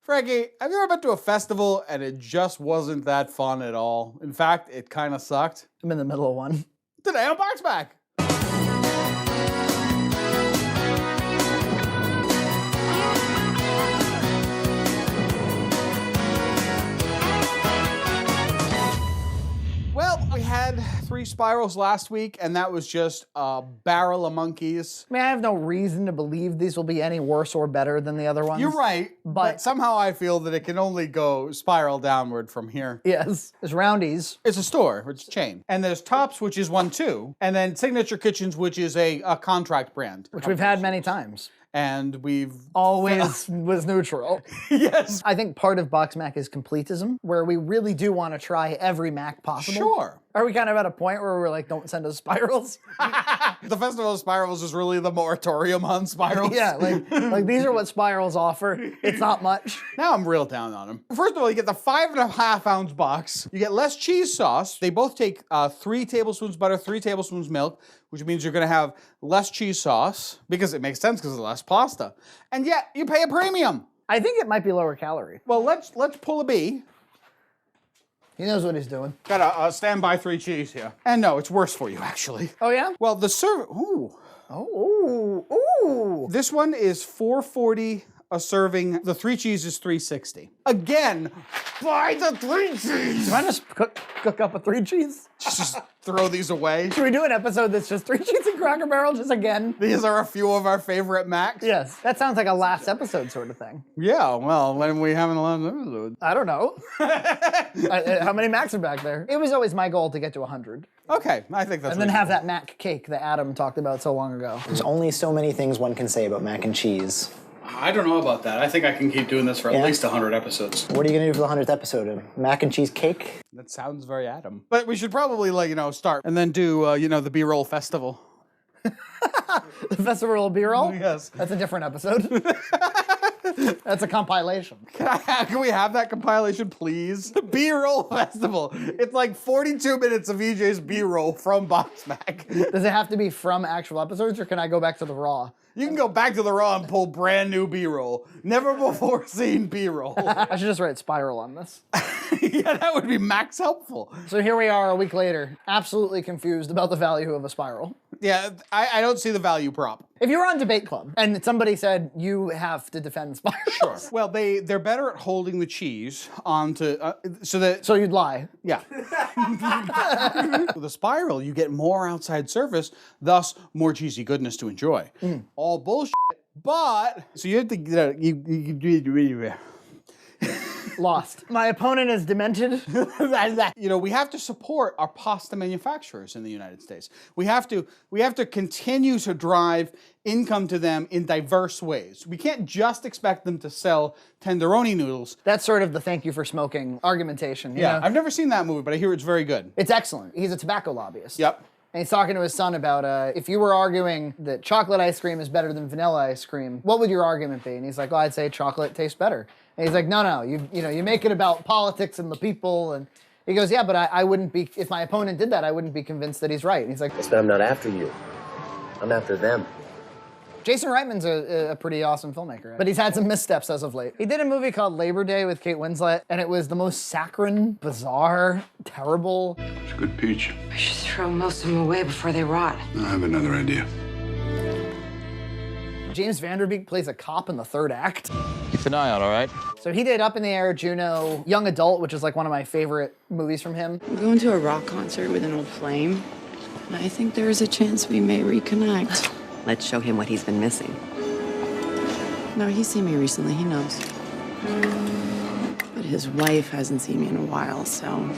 Frankie, have you ever been to a festival and it just wasn't that fun at all? In fact, it kind of sucked. I'm in the middle of one. Today on BoxMac. Well, we had 3 spirals last week, and that was just a barrel of monkeys. I mean, I have no reason to believe these will be any worse or better than the other ones. You're right, but somehow I feel that it can only go spiral downward from here. Yes, there's Roundy's. It's a store, it's a chain. And there's Tops, which is one too, and then Signature Kitchens, which is a contract brand. Which we've had many times. And we've... Always was neutral. Yes. I think part of BoxMac is completism, where we really do want to try every Mac possible. Sure. Are we kind of at a point where we're like, don't send us spirals? The Festival of Spirals is really the moratorium on spirals. Yeah, like these are what spirals offer. It's not much. Now I'm real down on them. First of all, you get the 5.5 ounce box. You get less cheese sauce. They both take 3 tablespoons butter, 3 tablespoons milk, which means you're gonna have less cheese sauce because it makes sense because of less pasta. And yet you pay a premium. I think it might be lower calorie. Well, let's pull a B. He knows what he's doing. Got a standby 3 cheese here. And no, it's worse for you actually. Oh yeah? Well, the ooh. Oh, ooh. This one is $4.40 a serving. The 3 cheese is $3.60. Again, buy the 3 cheese. Can I just cook up a 3 cheese? Just throw these away. Should we do an episode that's just 3 cheese and Cracker Barrel just again? These are a few of our favorite Macs. Yes, that sounds like a last episode sort of thing. Yeah, well, when we haven't a last episode. I don't know. How many Macs are back there? It was always my goal to get to 100. Okay, I think that's And then have that Mac cake that Adam talked about so long ago. There's only so many things one can say about mac and cheese. I don't know about that. I think I can keep doing this for at least 100 episodes. What are you gonna do for the 100th episode? A mac and cheese cake? That sounds very Adam. But we should probably, start and then do, the B-roll festival. The Festival of B-roll? Yes. That's a different episode. That's a compilation. Can we have that compilation, please? The B-roll festival. It's like 42 minutes of EJ's B-roll from BoxMac. Does it have to be from actual episodes, or can I go back to the raw? You can go back to the raw and pull brand new B-roll. Never before seen B-roll. I should just write spiral on this. Yeah, that would be max helpful. So here we are a week later, absolutely confused about the value of a spiral. Yeah, I don't see the value prop. If you were on Debate Club and somebody said you have to defend spirals. Sure. Well, they're better at holding the cheese onto So you'd lie. Yeah. With a spiral, you get more outside surface, thus more cheesy goodness to enjoy. All bullshit, but so you have to Lost. My opponent is demented. We have to support our pasta manufacturers in the United States. We have to continue to drive income to them in diverse ways. We can't just expect them to sell tenderoni noodles. That's sort of the thank you for smoking argumentation. You Yeah, know? I've never seen that movie, but I hear it's very good. It's excellent. He's a tobacco lobbyist. Yep. And he's talking to his son about if you were arguing that chocolate ice cream is better than vanilla ice cream, what would your argument be? And he's like, I'd say chocolate tastes better. And he's like, no, you make it about politics and the people. And he goes, yeah, but I wouldn't be, if my opponent did that, I wouldn't be convinced that he's right. And he's like, But I'm not after you. I'm after them. Jason Reitman's a pretty awesome filmmaker, but he's had some missteps as of late. He did a movie called Labor Day with Kate Winslet, and it was the most saccharine, bizarre, terrible. It's a good peach. I should throw most of them away before they rot. I have another idea. James Vanderbeek plays a cop in the third act. Keep an eye out, all right? So he did Up in the Air, Juno, Young Adult, which is like one of my favorite movies from him. I'm going to a rock concert with an old flame, and I think there is a chance we may reconnect. Let's show him what he's been missing. No, he's seen me recently, he knows. But his wife hasn't seen me in a while, so...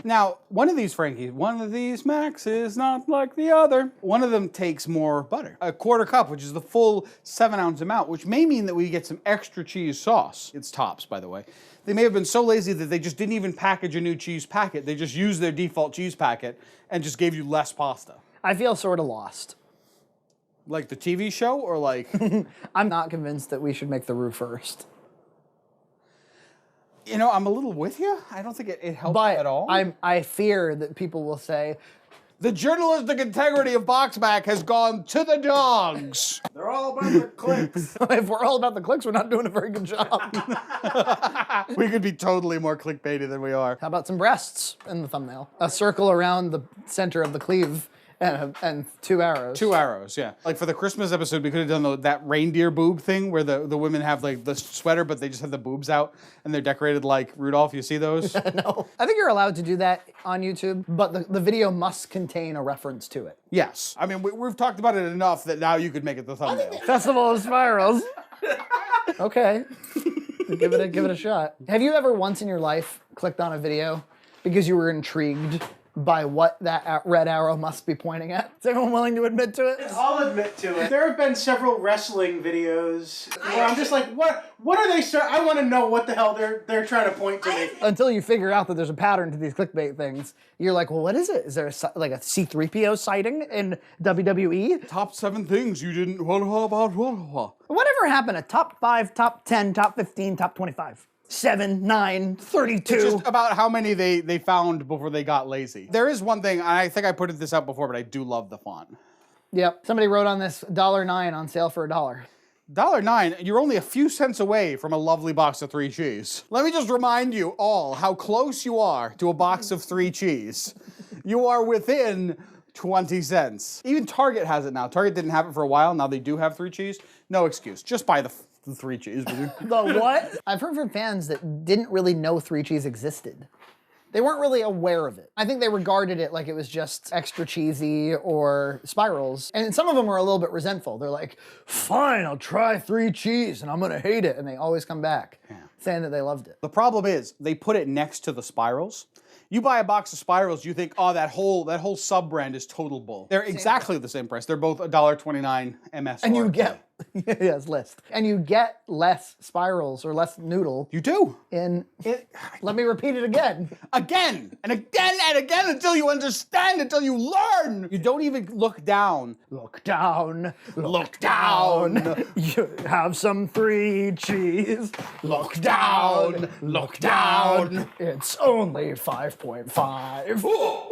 Now, one of these Macs is not like the other. One of them takes more butter. A quarter cup, which is the full 7-ounce amount, which may mean that we get some extra cheese sauce. It's Tops, by the way. They may have been so lazy that they just didn't even package a new cheese packet. They just used their default cheese packet and just gave you less pasta. I feel sort of lost. Like the TV show, or like... I'm not convinced that we should make the roux first. I'm a little with you. I don't think it helps at all. I fear that people will say, The journalistic integrity of BoxMac has gone to the dogs. They're all about the clicks. If we're all about the clicks, we're not doing a very good job. We could be totally more clickbaity than we are. How about some breasts in the thumbnail? A circle around the center of the cleave and 2 arrows. 2 arrows, yeah. Like for the Christmas episode, we could have done that reindeer boob thing where the women have like the sweater, but they just have the boobs out and they're decorated like Rudolph. You see those? No. I think you're allowed to do that on YouTube, but the video must contain a reference to it. Yes. I mean, we've talked about it enough that now you could make it the thumbnail. Festival of Spirals. Okay. Give it a shot. Have you ever once in your life clicked on a video because you were intrigued by what that red arrow must be pointing at? Is anyone willing to admit to it? I'll admit to it. There have been several wrestling videos where I'm just like, what are they? I want to know what the hell they're trying to point to me. Until you figure out that there's a pattern to these clickbait things, you're like, well, what is it? Is there like a C-3PO sighting in WWE? Top 7 things you didn't want about. Whatever happened to top 5, top 10, top 15, top 25? 7, 9, 32. It's just about how many they found before they got lazy. There is one thing, I think I put this out before, but I do love the font. Yep. Somebody wrote on this $9 on sale for $1. $9, you're only a few cents away from a lovely box of 3 cheese. Let me just remind you all how close you are to a box of 3 cheese. You are within 20 cents. Even Target has it now. Target didn't have it for a while. Now they do have 3 cheese. No excuse. Just buy the 3 cheese, will you? The what? I've heard from fans that didn't really know 3 cheese existed. They weren't really aware of it. I think they regarded it like it was just extra cheesy or spirals. And some of them were a little bit resentful. They're like, fine, I'll try 3 cheese and I'm gonna hate it. And they always come back saying that they loved it. The problem is they put it next to the spirals. You buy a box of spirals, you think, oh, that whole sub-brand is total bull. They're exactly the same price. They're both $1.29 MSRP. And you get, yes, list. And you get less spirals or less noodle. You do. Let me repeat it again. Again, and again, and again, until you understand, until you learn. You don't even look down. Look down. Look down. You have some 3 cheese. Look down. Look down. It's only 5.5.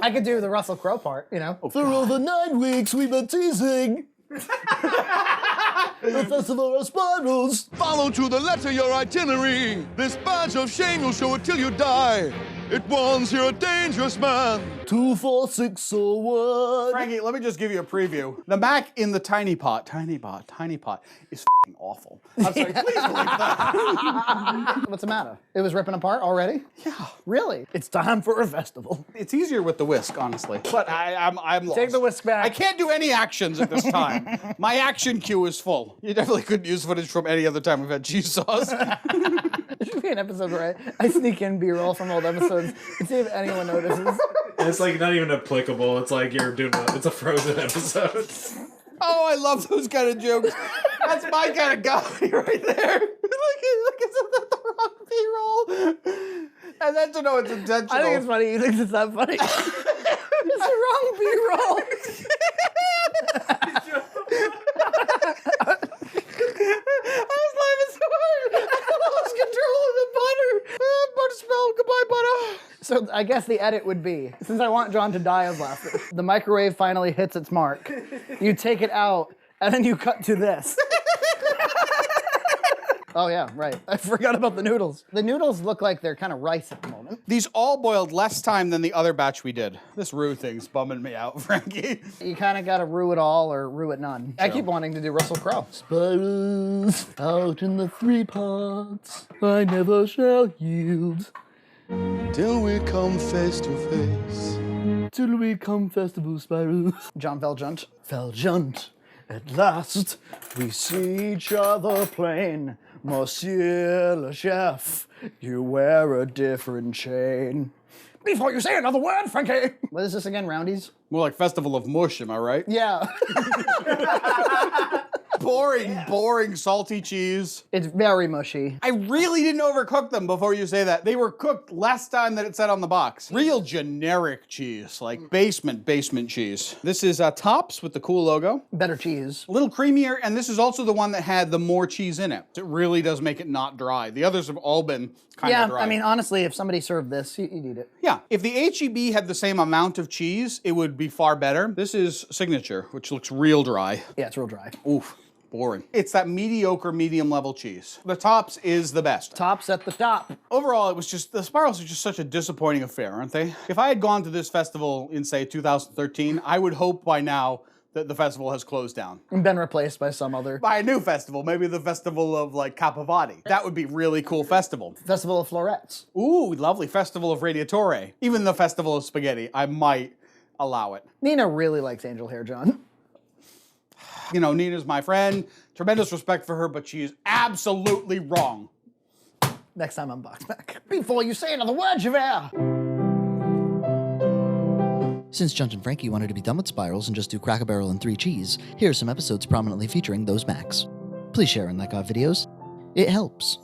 I could do the Russell Crowe part, you know. For all the 9 weeks we've been teasing. The Festival of Spirals. Follow to the letter your itinerary. This badge of shame you'll show it till you die. It warns you're a dangerous man. 2, 4, 6, or 1. Frankie, let me just give you a preview. The Mac in the tiny pot is f***ing awful. I'm sorry, please believe that. What's the matter? It was ripping apart already? Yeah. Really? It's time for a festival. It's easier with the whisk, honestly. But I'm lost. Take the whisk back. I can't do any actions at this time. My action queue is full. You definitely couldn't use footage from any other time we've had cheese sauce. There should be an episode where I sneak in B-roll from old episodes and see if anyone notices. It's like not even applicable. It's like you're doing it's a Frozen episode. Oh, I love those kind of jokes. That's my kind of comedy right there. Look, isn't that the wrong B-roll? And then to know it's intentional. I think it's funny. He thinks it's that funny. It's the wrong B-roll. I was laughing so hard. I lost control of the butter. Butter smell. Goodbye, butter. So I guess the edit would be, since I want John to die of laughter, the microwave finally hits its mark. You take it out, and then you cut to this. Oh yeah, right. I forgot about the noodles. The noodles look like they're kind of rice at the moment. These all boiled less time than the other batch we did. This roux thing's bumming me out, Frankie. You kind of got to roux it all or roux it none. I keep wanting to do Russell Crowe. Spirals out in the 3 pots, I never shall yield. Till we come face to face. Till we come festival spirals. John Veljunt. Veljunt. At last, we see each other plain. Monsieur le chef, you wear a different chain. Before you say another word, Frankie! What is this again, Roundies? More like Festival of Mush, am I right? Yeah. boring salty cheese. It's very mushy. I really didn't overcook them before you say that. They were cooked less time than it said on the box. Real generic cheese, like basement cheese. This is Tops with the cool logo. Better cheese. A little creamier, and this is also the one that had the more cheese in it. It really does make it not dry. The others have all been kind of dry. Yeah, I mean, honestly, if somebody served this, you'd eat it. Yeah, if the H-E-B had the same amount of cheese, it would be far better. This is Signature, which looks real dry. Yeah, it's real dry. Oof. Boring. It's that mediocre, medium level cheese. The Tops is the best. Tops at the top. Overall, it was just, the spirals are just such a disappointing affair, aren't they? If I had gone to this festival in, say, 2013, I would hope by now that the festival has closed down. And been replaced by some other. By a new festival, maybe the festival of like Capovati. That would be really cool festival. Festival of Florets. Ooh, lovely. Festival of Radiatore. Even the Festival of Spaghetti, I might allow it. Nina really likes angel hair, John. You know, Nina's my friend. Tremendous respect for her, but she is absolutely wrong. Next time on BoxMac. Before you say another word, Javert! Since Junt and Frankie wanted to be done with spirals and just do Cracker Barrel and 3 cheese, here are some episodes prominently featuring those Macs. Please share and like our videos. It helps.